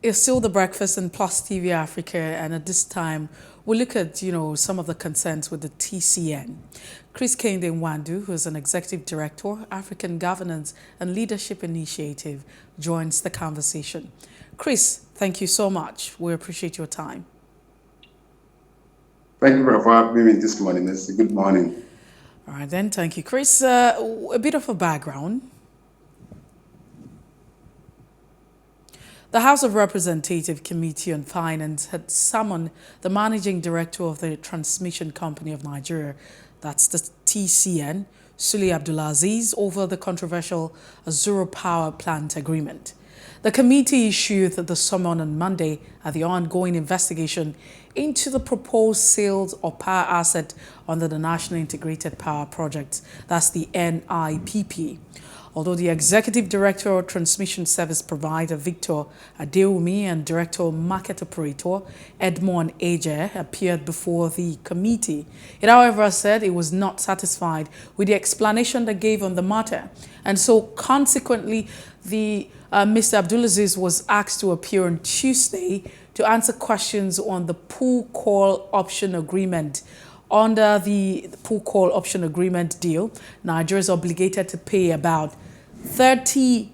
It's still the breakfast in Plus TV Africa, and at this time, we'll look at, some of the concerns with the TCN. Kehinde Nwandu, who is an executive director, African Governance and Leadership Initiative, joins the conversation. Chris, thank you so much. We appreciate your time. Thank you for having me this morning. It's a good morning. All right, then. Thank you, Chris. A bit of a background. The House of Representatives Committee on Finance had summoned the managing director of the Transmission Company of Nigeria, that's the TCN, Sule Abdulaziz, over the controversial Azura Power Plant agreement. The committee issued the summons on Monday at the ongoing investigation into the proposed sales of power asset under the National Integrated Power Project, that's the NIPP. Although the Executive Director of Transmission Service Provider, Victor Adewumi, and Director of Market Operator, Edmond Eje, appeared before the committee, it however said it was not satisfied with the explanation they gave on the matter. And so consequently, Mr. Abdulaziz was asked to appear on Tuesday to answer questions on the pool call option agreement. Under the pool call option agreement deal, Nigeria is obligated to pay about $30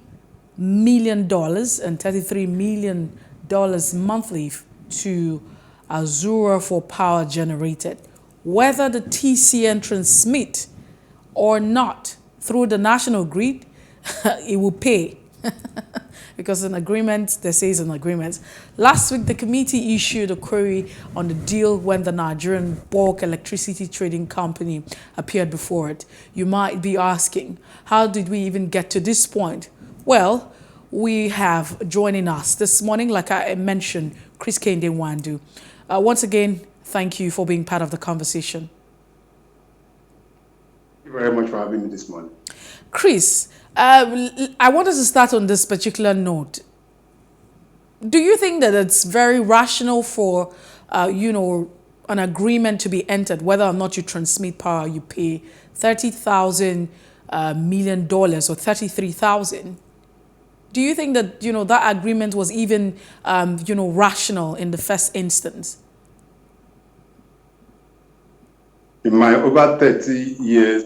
million and $33 million monthly to Azura for power generated. Whether the TCN transmit or not through the national grid, it will pay. Because an agreement, they say is an agreement. Last week, the committee issued a query on the deal when the Nigerian bulk electricity trading company appeared before it. You might be asking, how did we even get to this point? Well, we have joining us this morning, like I mentioned, Kehinde Nwandu. Once again, thank you for being part of the conversation. Thank you very much for having me this morning. Chris, I wanted to start on this particular note. Do you think that it's very rational for, an agreement to be entered, whether or not you transmit power, you pay $30,000 million or $33,000? Do you think that, that agreement was even, rational in the first instance? In my over 30 years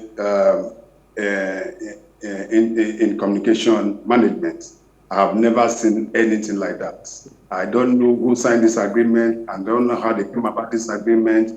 in communication management, I have never seen anything like that. I don't know who signed this agreement. I don't know how they came about this agreement.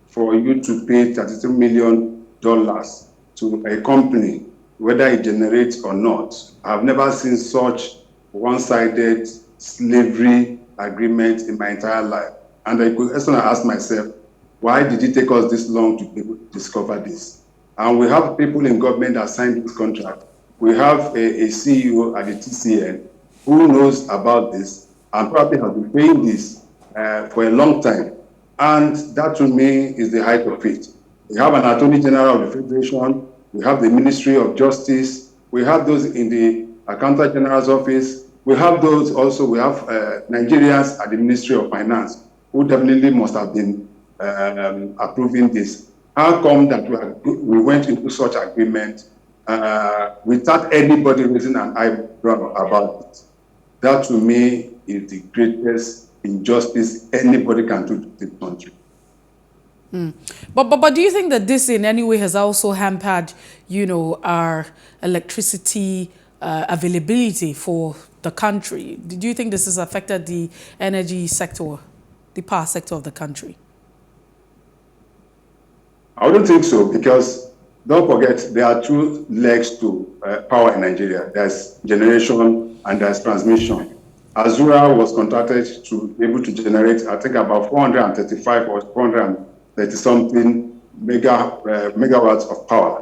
For you to pay $32 million to a company, whether it generates or not, I've never seen such one-sided slavery agreement in my entire life. And I could also ask myself, why did it take us this long to be able to discover this? And we have people in government that signed this contract. We have a CEO at the TCN who knows about this and probably has been paying this for a long time. And that to me is the height of it. We have an Attorney General of the Federation. We have the Ministry of Justice. We have those in the Accountant General's office. We have those also, we have Nigerians at the Ministry of Finance who definitely must have been approving this. How come that we went into such agreement without anybody raising an eyebrow about it? That to me is the greatest injustice anybody can do to the country. But do you think that this in any way has also hampered, our electricity availability for the country? Do you think this has affected the energy sector, the power sector of the country? I don't think so, because don't forget there are two legs to power in Nigeria. There's generation and there's transmission. Azura was contracted to be able to generate, I think, about 435 or 430 something megawatts of power,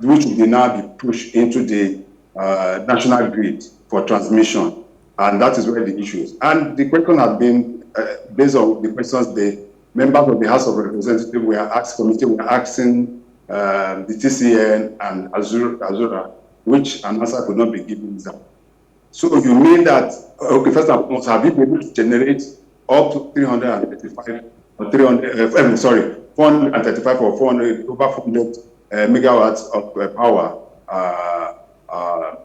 which will now be pushed into the national grid for transmission. And that is where the issue is. And the question has been, based on the questions the members of the House of Representatives were asking the TCN and Azura, which an answer could not be given them. So you mean that, okay, first and foremost, have you been able to generate up to 335 or 435 or 400, over 400 megawatts of power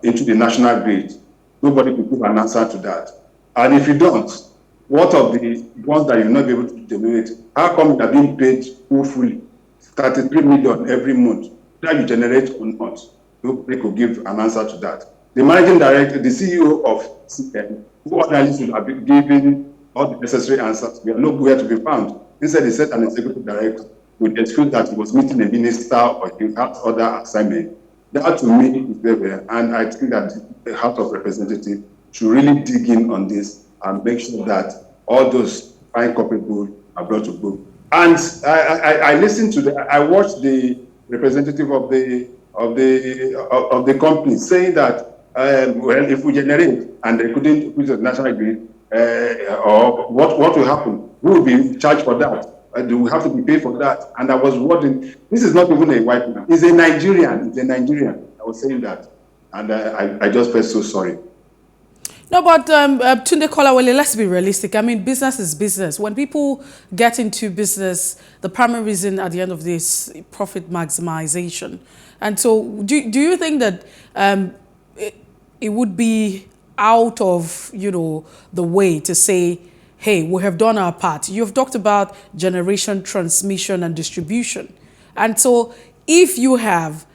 into the national grid? Nobody could give an answer to that. And if you don't, what of the ones that you'll not be able to generate? How come you are being paid fully 33 million every month that you generate or not? Nobody could give an answer to that. The managing director, the CEO of TCN, who ordinarily should have been given all the necessary answers, we are nowhere to be found. Instead, he said an executive director with the excuse that he was meeting a minister or he had other assignment. That to me is very, and I think that the House of Representatives should really dig in on this and make sure that all those fine culpable are brought to book. And I listened to I watched the representative of the company saying that well, if we generate and they couldn't put the national grid, or what will happen? Who will be charged for that? Do we have to be paid for that? And I was wondering, this is not even a white man, it's a Nigerian. It's a Nigerian. I was saying that, and I just felt so sorry. No, but Tunde Kolawole, let's be realistic. I mean, business is business. When people get into business, the primary reason at the end of this profit maximization. And so, do you think that it would be out of the way to say, hey, we have done our part? You've talked about generation, transmission, and distribution, and so if you have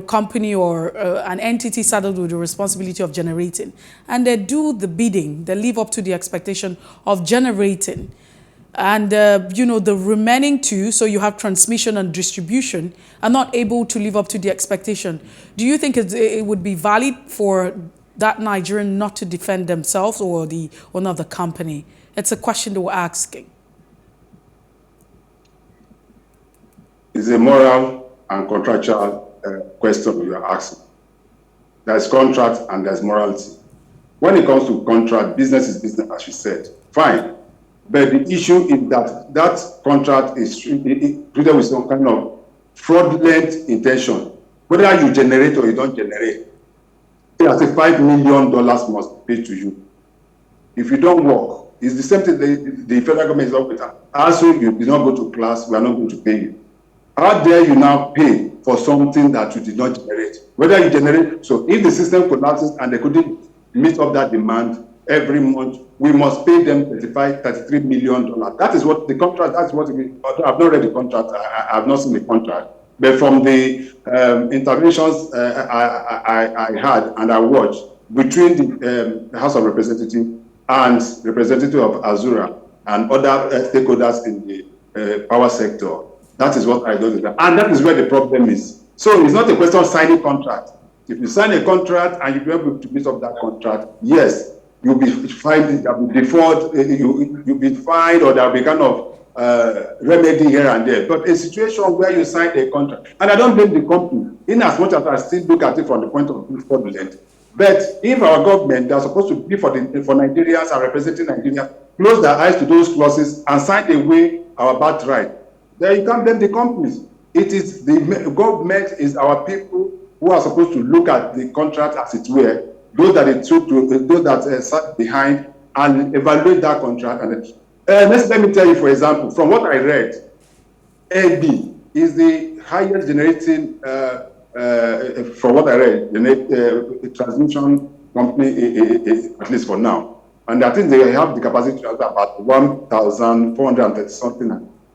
company or an entity saddled with the responsibility of generating, and they do the bidding, they live up to the expectation of generating, and the remaining two, so you have transmission and distribution, are not able to live up to the expectation. Do you think it would be valid for that Nigerian not to defend themselves or the owner of the company? It's a question that we're asking. It's a moral and contractual question you are asking. There's contract and there's morality. When it comes to contract, business is business, as you said. Fine. But the issue is that that contract is treated with some kind of fraudulent intention. Whether you generate or you don't generate, there's a $5 million must be paid to you. If you don't work, it's the same thing the federal government is up with. Also, you did not go to class, we are not going to pay you. How dare you now pay for something that you did not generate? Whether you generate, so if the system collapses and they couldn't meet up that demand every month, we must pay them $33 million. That is what the contract, that's what I've not read the contract, I have not seen the contract. But from the interventions I had and I watched between the House of Representatives and representative of Azura and other stakeholders in the power sector, that is what I don't know. And that is where the problem is. So it's not a question of signing contract. If you sign a contract and you're able to meet up that contract, yes, you'll be fined, you'll be default, you'll be fined, or there'll be kind of remedy here and there. But a situation where you sign a contract, and I don't blame the company, in as much as I still look at it from the point of view fraudulent. But if our government, they're supposed to be for Nigerians and representing Nigeria, close their eyes to those clauses and sign away our birthright, then you can't blame the companies. It is the government is our people who are supposed to look at the contract as it were, those that it took to those that sat behind and evaluate that contract. And let me tell you, for example, from what I read, AB is the highest generating, from what I read, transmission company, at least for now. And I think they have the capacity to about 1,430 something.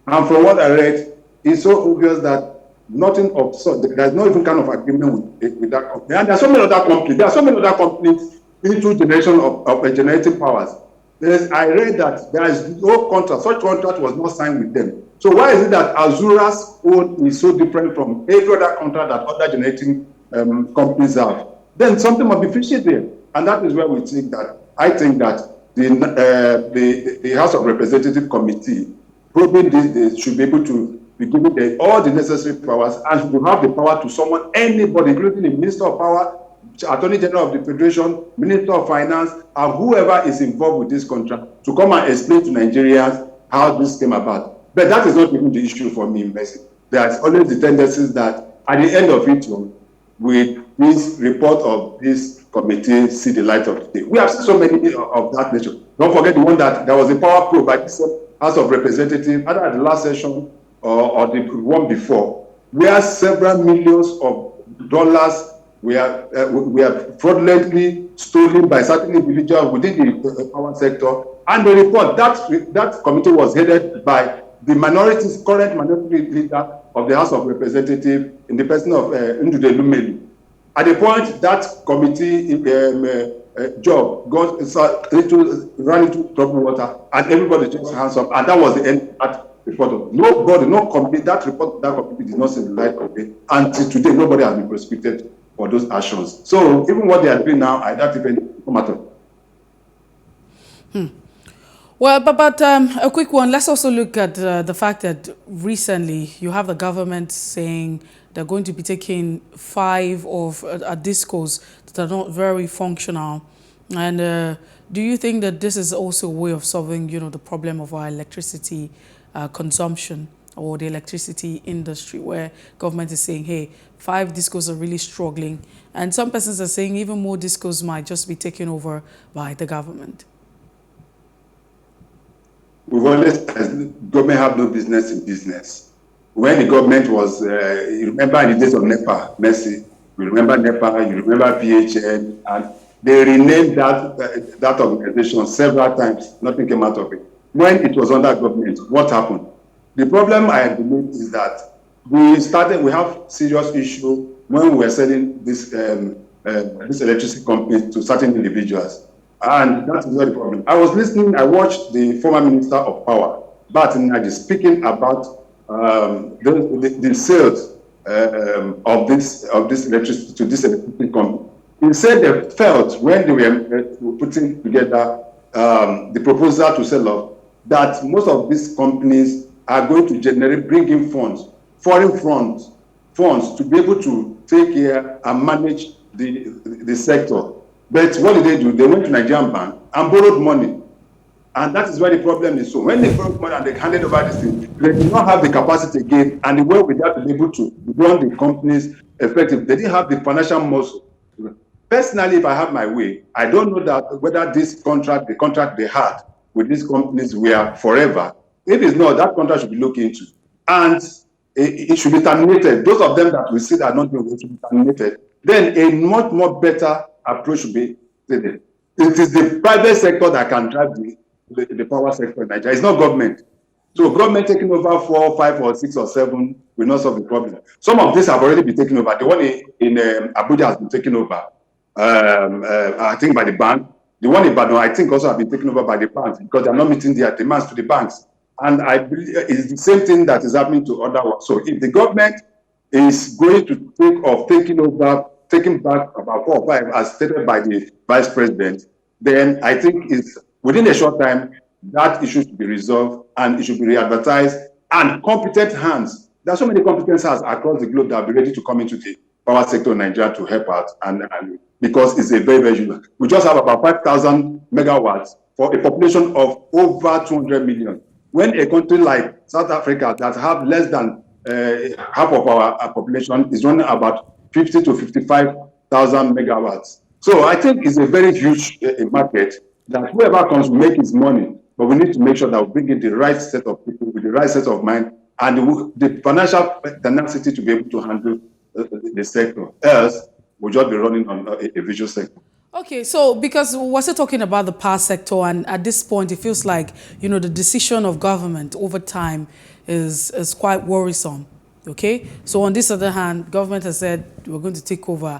And from what I read, it's so obvious that nothing of sort, there's no even kind of agreement with that company. And there are so many other companies into generation of generating powers. I read that there is no contract, such contract was not signed with them. So why is it that Azura's own is so different from every other contract that other generating companies have? Then something must be fishy there. And that is where we think that, I think that the House of Representative Committee probably they should be able to be given all the necessary powers and will have the power to summon anybody, including the Minister of Power, Attorney General of the Federation, Minister of Finance, and whoever is involved with this contract to come and explain to Nigerians how this came about. But that is not even the issue for me, Messi. There's always the tendencies that at the end of it, with this report of this committee see the light of the day. We have seen so many of that nature. Don't forget the one that there was a power probe by this House of Representatives, either at the last session or the one before, where several millions of dollars we are fraudulently stolen by certain individuals within the power sector. And the report, that committee was headed by the current minority leader of the House of Representatives in the person of Nwandu. At the point that committee job ran into trouble water, and everybody just hands up, and that was the end of that report. Nobody, no committee, that committee did not see the light of day. Until today, nobody has been prosecuted for those actions. So even what they are doing now, I don't even matter. Well, but a quick one. Let's also look at the fact that recently you have the government saying they're going to be taking 5 of discos that are not very functional. And do you think that this is also a way of solving, the problem of our electricity consumption or the electricity industry, where government is saying, hey, 5 discos are really struggling, and some persons are saying even more discos might just be taken over by the government? We've always said government have no business in business. When the government was, you remember in the days of NEPA, Mercy, you remember NEPA, you remember PHN, and they renamed that organization several times. Nothing came out of it. When it was under government, what happened? The problem, I believe, is that we have serious issue when we were selling this electricity company to certain individuals. And that's not the problem. I was listening, I watched the former Minister of Power, Martin Nadi, speaking about the sales of this electricity to this electricity company. He said they felt when they were putting together the proposal to sell off, that most of these companies are going to bring in funds, foreign funds to be able to take care and manage the sector. But what did they do? They went to Nigerian bank and borrowed money. And that is where the problem is. So when they borrowed money and they handed over this thing, they did not have the capacity again and the way without being able to run the companies effectively. They didn't have the financial muscle. Personally, if I have my way, I don't know that whether the contract they had with these companies were forever. If it's not, that contract should be looked into. And it should be terminated. Those of them that we see that are not doing it should be terminated. Then a much more better approach should be taken. It is the private sector that can drive the power sector in Nigeria. It's not government. So government taking over 4, 5, or 6, or 7 will not solve the problem. Some of these have already been taken over. The one in Abuja has been taken over, I think, by the bank. The one in Ibadan, I think, also have been taken over by the banks because they're not meeting their demands to the banks. And I believe it's the same thing that is happening to other ones. So if the government is going to taking back about 4 or 5, as stated by the Vice President, then I think it's within a short time that issue should be resolved and it should be re-advertised, and competent hands. There are so many competent hands across the globe that will be ready to come into the power sector in Nigeria to help out, and because it's a very, very unique. We just have about 5,000 megawatts for a population of over 200 million. When a country like South Africa that have less than half of our population is running about 50 to 55,000 megawatts. So I think it's a very huge market that whoever comes will make his money, but we need to make sure that we bring in the right set of people with the right set of mind and the financial tenacity to be able to handle the sector. Else, we'll just be running on a visual sector. Okay, so because we're still talking about the power sector, and at this point it feels like, the decision of government over time is quite worrisome. Okay, so on this other hand, government has said we're going to take over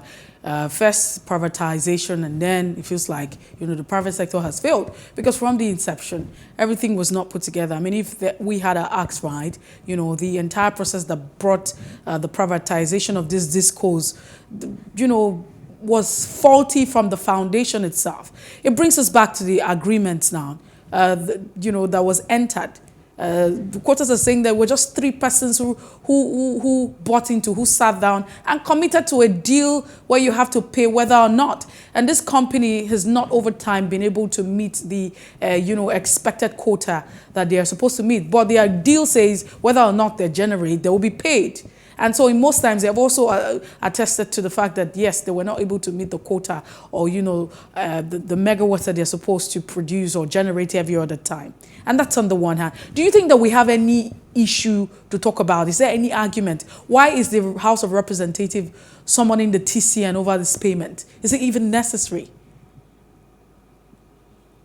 first privatization, and then it feels like the private sector has failed because from the inception everything was not put together. I mean, if we had our acts right, the entire process that brought the privatization of this discourse, was faulty from the foundation itself. It brings us back to the agreements now, that was entered. The quotas are saying there were just 3 persons who bought into, who sat down and committed to a deal where you have to pay whether or not. And this company has not over time been able to meet the, expected quota that they are supposed to meet. But their deal says whether or not they generate, they will be paid. And so in most times, they have also attested to the fact that, yes, they were not able to meet the quota or, the megawatts that they're supposed to produce or generate every other time. And that's on the one hand. Do you think that we have any issue to talk about? Is there any argument? Why is the House of Representatives summoning the TCN over this payment? Is it even necessary?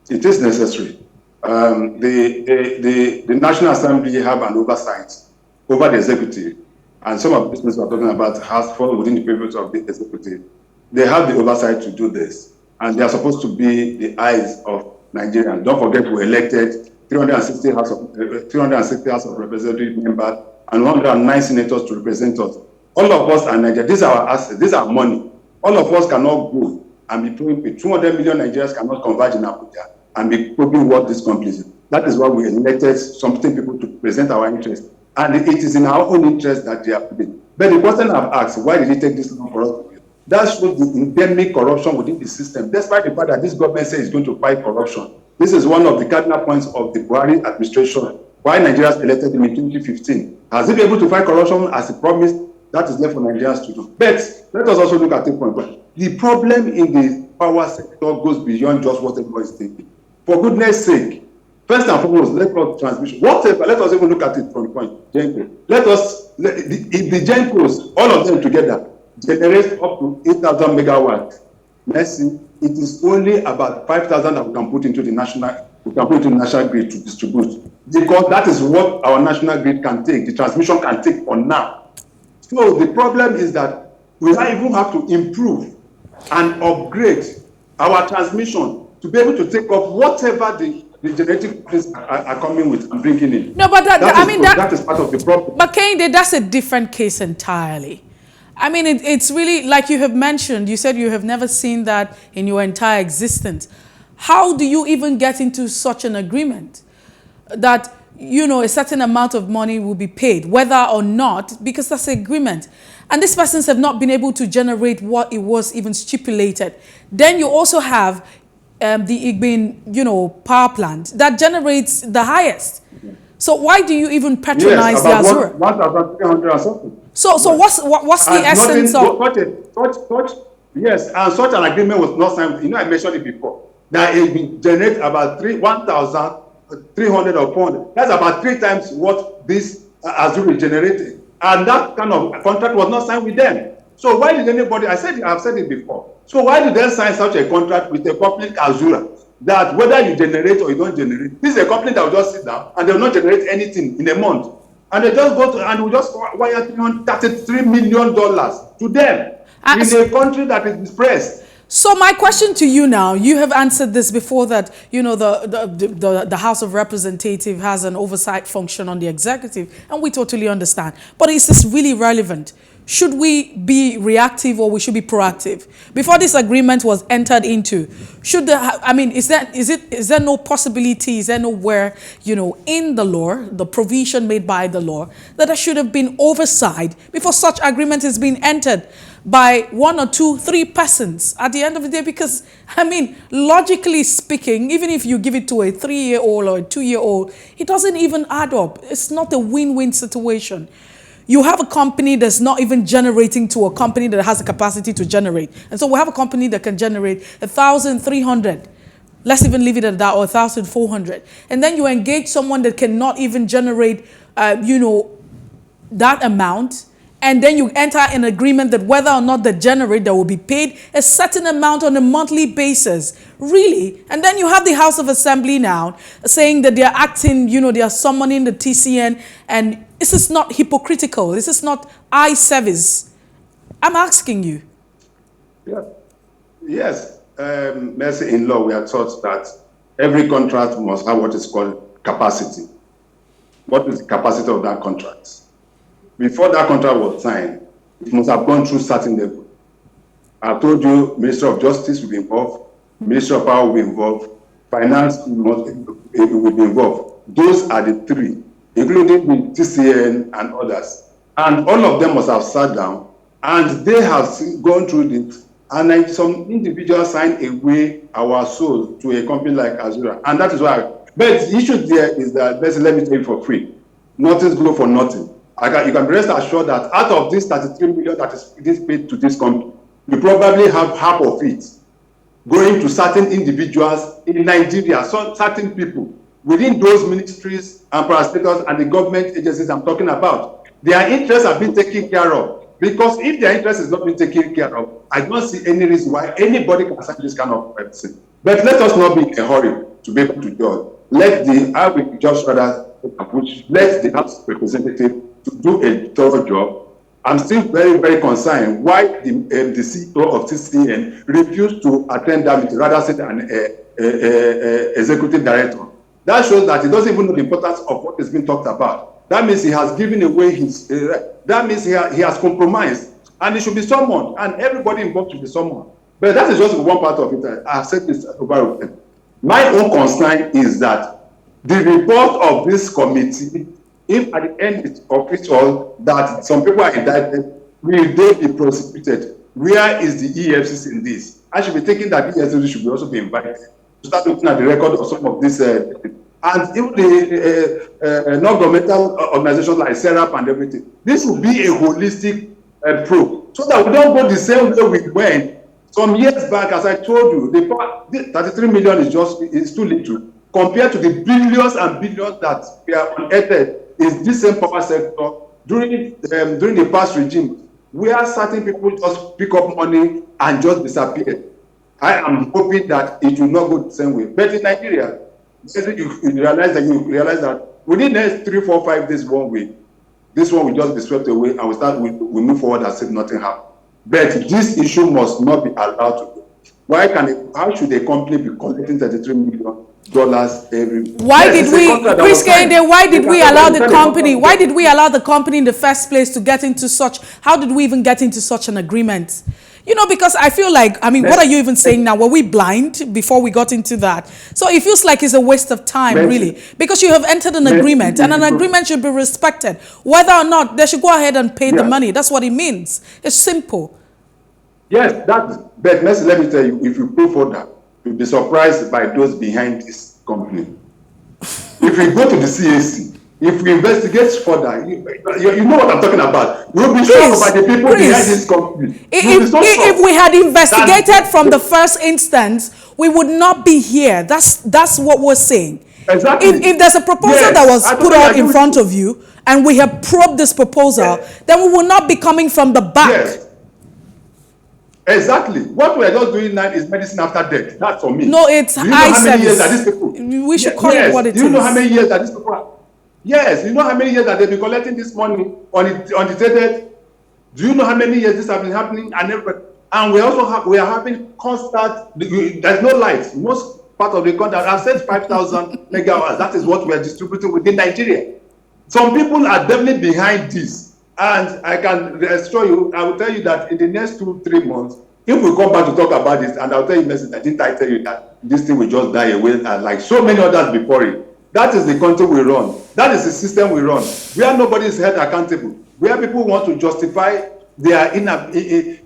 It is necessary. The National Assembly have an oversight over the executive, and some of the things we're talking about has fallen within the purview of the executive. They have the oversight to do this, and they are supposed to be the eyes of Nigerians. Don't forget, we elected 360 House of Representative members and 109 senators to represent us. All of us are Nigerians. These are our assets. These are money. All of us cannot go and be proving 200 million Nigerians cannot converge in Abuja and be proving what this country is. That is why we elected some people to present our interests. And it is in our own interest that they are putting. But the question I've asked, why did it take this long for us to do? That shows the endemic corruption within the system, despite the fact that this government says it's going to fight corruption. This is one of the cardinal points of the Buhari administration. Why Nigerians elected him in 2015. Has he been able to fight corruption as he promised? That is left for Nigerians to do. But let us also look at the point. The problem in the power sector goes beyond just what everybody is thinking. For goodness sake, first and foremost, let us transmission. Whatever, let us even look at it from the point, GENCO. If the GENCOs, all of them together, generate up to 8,000 megawatts. Let's see, it is only about 5,000 that we can put into the national grid to distribute. Because that is what our national grid can take, the transmission can take for now. So the problem is that we even have to improve and upgrade our transmission to be able to take off whatever the genetic things are coming with and bringing in. No, but that is part of the problem. But Kehinde, that's a different case entirely. I mean, it's really, like you have mentioned, you said you have never seen that in your entire existence. How do you even get into such an agreement that, you know, a certain amount of money will be paid, whether or not, because that's the agreement. And these persons have not been able to generate what it was even stipulated. Then you also have the Igbin, you know, power plant that generates the highest. So why do you even patronize the Azura? 1,300 or something. So what's the essence of? Yes, and such an agreement was not signed. You know, I mentioned it before. That it will generate about 1,300 or 400. That's about 3 times what this Azura generated. And that kind of contract was not signed with them. So why did anybody, I've said it before. So why did they sign such a contract with a company like Azura that whether you generate or you don't generate, this is a company that will just sit down and they will not generate anything in a month. And they just go to, and will just wire $33 million to them in a country that is depressed. So my question to you now, you have answered this before that, you know, the House of Representatives has an oversight function on the executive, and we totally understand. But is this really relevant? Should we be reactive or we should be proactive? Before this agreement was entered into, is there no possibility, is there nowhere, you know, in the law, the provision made by the law, that there should have been oversight before such agreement is being entered by 1 or 2, 3 persons at the end of the day? Because, I mean, logically speaking, even if you give it to a 3-year-old or a 2-year-old, it doesn't even add up. It's not a win-win situation. You have a company that's not even generating to a company that has the capacity to generate. And so we have a company that can generate 1,300. Let's even leave it at that, or 1,400. And then you engage someone that cannot even generate, you know, that amount. And then you enter an agreement that whether or not they generate, they will be paid a certain amount on a monthly basis. Really? And then you have the House of Assembly now saying that they are acting, you know, they are summoning the TCN. And this is not hypocritical. This is not eye service. I'm asking you. Yeah. Yes. Mercy, in law, we are taught that every contract must have what is called capacity. What is the capacity of that contract? Before that contract was signed, it must have gone through certain level. I told you, Minister of Justice will be involved, Minister of Power will be involved, Finance will be involved. Those are the 3, including the TCN and others. And all of them must have sat down, and they have gone through this. And then some individuals signed away our soul to a company like Azura. And that is why. But the issue there is that, let me tell you for free, nothing's good for nothing. You can be rest assured that out of this 33 million that is paid to this company, you probably have half of it going to certain individuals in Nigeria, certain people within those ministries and parastatals and the government agencies I'm talking about. Their interests have been taken care of. Because if their interest is not being taken care of, I don't see any reason why anybody can sign this kind of person. But let us not be in a hurry to be able to judge. Let the House representative to do a thorough job. I'm still very, very concerned why the CEO of TCN refused to attend that meeting, rather sit an executive director. That shows that he doesn't even know the importance of what is being talked about. That means he has given away his, that means he has compromised, and he should be summoned, and everybody involved should be summoned. But that is just one part of it. I've said this over again. My own concern is that the report of this committee, if at the end of it all, that some people are indicted, will they be prosecuted? Where is the EFCC in this? I should be thinking that the EFCC should also be invited to start looking at the record of some of these, and even the non-governmental organizations like SERAP and everything. This will be a holistic approach, so that we don't go the same way we went some years back. As I told you, the 33 million is too little compared to the billions and billions that we are unearthed in this same power sector during the past regime, where certain people just pick up money and just disappear. I am hoping that it will not go the same way. But in Nigeria, you realize that within the next 3, 4, 5 days, 1 week, this one will just be swept away, and we move forward as if nothing happened. But this issue must not be allowed to go. How should a company be collecting $33 million every? Why did we allow the company? Why did we allow the company in the first place to get into such? How did we even get into such an agreement? You know, because I feel like, I mean, what are you even saying now? Were we blind before we got into that? So it feels like it's a waste of time, really, because you have entered an agreement, and an agreement should be respected, whether or not they should go ahead and pay the money. That's what it means. It's simple. Yes, but let me tell you, if you go further, you'll be surprised by those behind this company. If we go to the CAC, if we investigate further, you know what I'm talking about. You'll be shocked by the people behind this company. If we had investigated from the first instance, we would not be here. That's what we're saying. Exactly. If there's a proposal that was put out in front of you, and we have probed this proposal, then we will not be coming from the back. Yes. Exactly. What we are just doing now is medicine after death. That's for me. No, it's high service. We should call it what it is. Do you know how many years that these people are? Yes, you know how many years that they've been collecting this money undetected? Do you know how many years this has been happening? And we are having constant. There's no light. Most part of the country, I've said 5,000 megawatts. That is what we are distributing within Nigeria. Some people are definitely behind this. And I can assure you, I will tell you that in the next 2-3 months, if we come back to talk about this, and I'll tell you, didn't I tell you that this thing will just die away, like so many others before it. That is the country we run. That is the system we run. Where nobody is held accountable. Where people want to justify their inability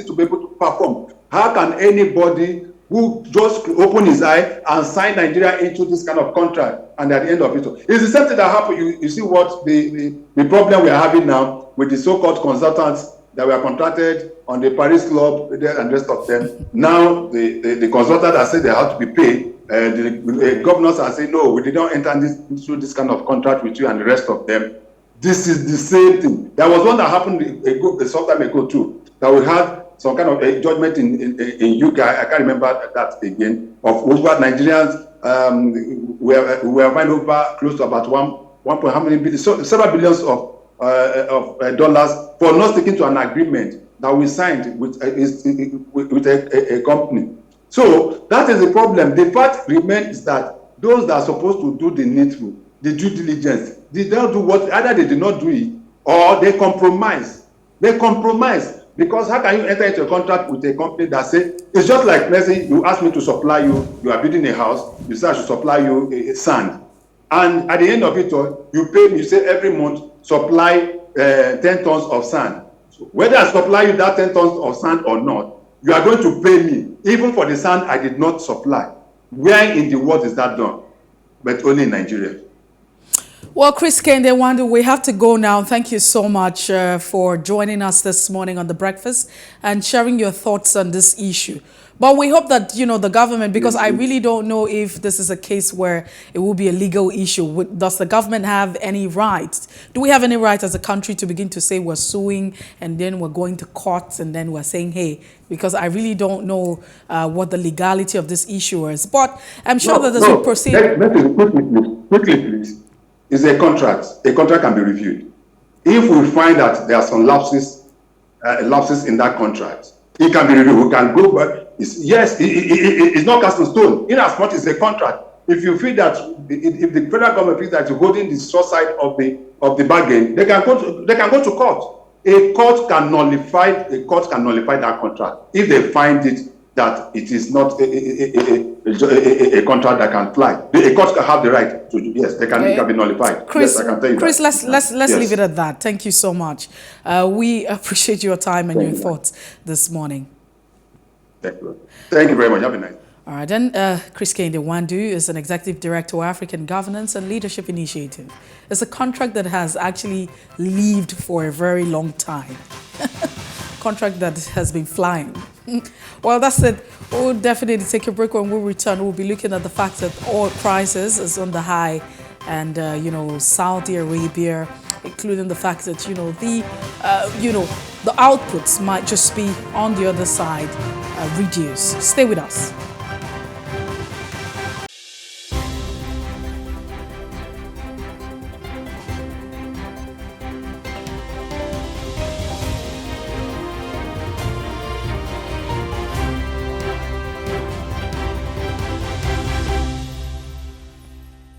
to be able to perform. How can anybody who just open his eye and sign Nigeria into this kind of contract, and at the end of it, it's the same thing that happened. You see what the problem we are having now with the so-called consultants that were contracted on the Paris Club and the rest of them. Now the consultants are saying they have to be paid. The governors are saying, no, we did not enter into this kind of contract with you and the rest of them. This is the same thing. There was one that happened some time ago too, that we had some kind of a judgment in UK. I can't remember that again, of over Nigerians. We are fined over close to about how many billion, several billions of dollars for not sticking to an agreement that we signed with a company. So that is the problem. The fact remains that those that are supposed to do the needful, the due diligence, they don't do what, either they did not do it or they compromise. They compromise. Because how can you enter into a contract with a company that says, it's just like, let's say you ask me to supply you are building a house, you say I should supply you sand. And at the end of it all, you pay me, you say every month, supply 10 tons of sand. So whether I supply you that 10 tons of sand or not, you are going to pay me, even for the sand I did not supply. Where in the world is that done? But only in Nigeria. Well, Chris Kehinde, Nwandu, we have to go now. Thank you so much for joining us this morning on The Breakfast and sharing your thoughts on this issue. But we hope that, the government, because I really don't know if this is a case where it will be a legal issue. Does the government have any rights? Do we have any right as a country to begin to say we're suing and then we're going to courts and then we're saying, hey, because I really don't know what the legality of this issue is. But I'm sure that as we proceed... Quickly, please. It's a contract. A contract can be reviewed. If we find that there are some lapses in that contract, it can be reviewed. We can go back. It's not cast in stone. In as much as a contract, if you feel that if the federal government feels that you're holding the short side of the bargain, they can go to court. A court can nullify that contract if they find it that it is not a contract that can fly. A court can have the right to, yes, it can be nullified. Chris, yes, I can tell you Chris, that. let's Yes. leave it at that. Thank you so much. We appreciate your time and your thoughts this morning. Thank you. Thank you very much. Have a nice day. All right, then Chris Kehinde Nwandu is an executive director of African Governance and Leadership Initiative. It's a contract that has actually lived for a very long time. Contract that has been flying. Well, that's it. We'll definitely take a break. When we return, we'll be looking at the fact that oil prices is on the high, and Saudi Arabia, including the fact that the outputs might just be on the other side reduced. Stay with us.